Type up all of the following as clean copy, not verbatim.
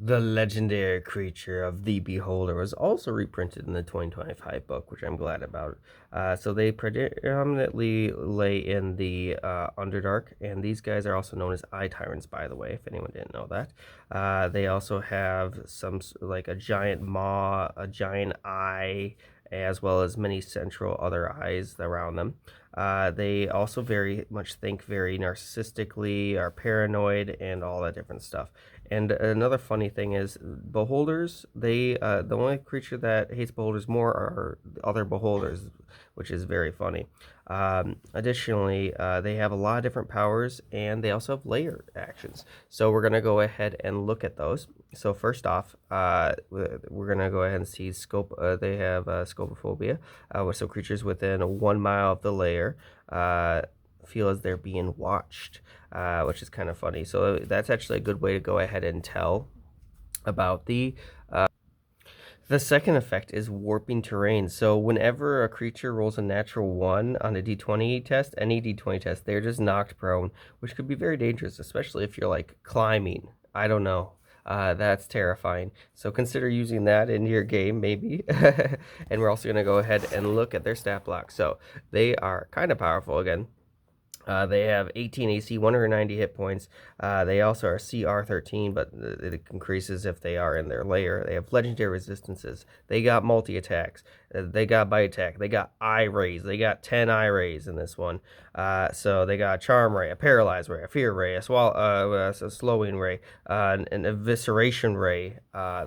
The legendary creature of the Beholder was also reprinted in the 2025 book, which I'm glad about. So they predominantly lay in the Underdark, and these guys are also known as Eye Tyrants, by the way, if anyone didn't know that. They also have some, like a giant maw, a giant eye, as well as many central other eyes around them. They also very much think very narcissistically, are paranoid, and all that different stuff. And another funny thing is, beholders. The only creature that hates beholders more are other beholders, which is very funny. Additionally, they have a lot of different powers, and they also have layer actions. So we're gonna go ahead and look at those. So first off, we're gonna go ahead and see scope. They have scopophobia, so creatures within 1 mile of the layer feel as they're being watched, which is kind of funny. So that's actually a good way to go ahead and tell about the second effect is warping terrain. So whenever a creature rolls a natural 1 on a d20 test, any d20 test, they're just knocked prone, which could be very dangerous, especially if you're like climbing. I don't know. That's terrifying. So consider using that in your game, maybe. And we're also going to go ahead and look at their stat block. So they are kind of powerful again. They have 18 AC, 190 hit points. They also are CR 13, but it increases if they are in their layer. They have legendary resistances. They got multi attacks. They got bite attack. They got eye rays. They got 10 eye rays in this one. So they got a charm ray, a paralyze ray, a fear ray, a slowing ray, an evisceration ray.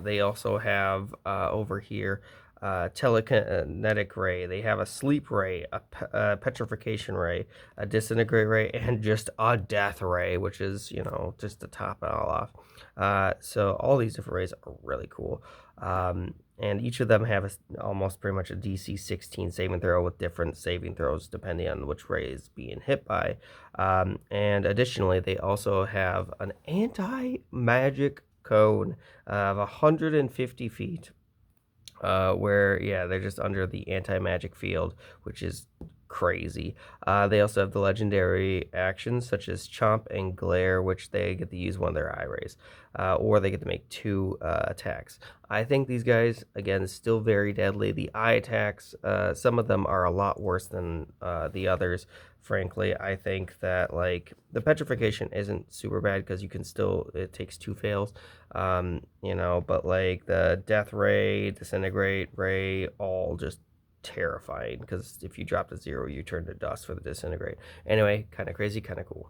They also have over here telekinetic ray. They have a sleep ray, a petrification ray, a disintegrate ray, and just a death ray, which is, just to top it all off. So all these different rays are really cool. And each of them have almost pretty much a DC 16 saving throw with different saving throws depending on which ray is being hit by. And additionally, they also have an anti-magic cone of 150 feet. Where they're just under the anti-magic field, which is crazy. They also have the legendary actions such as Chomp and Glare, which they get to use one of their eye rays, or they get to make 2 attacks. I think these guys, again, still very deadly. The eye attacks, some of them are a lot worse than the others. Frankly, I think that like the petrification isn't super bad because it takes 2 fails, but like the death ray, disintegrate ray, all just terrifying because if you drop to 0, you turn to dust for the disintegrate. Anyway, kind of crazy, kind of cool.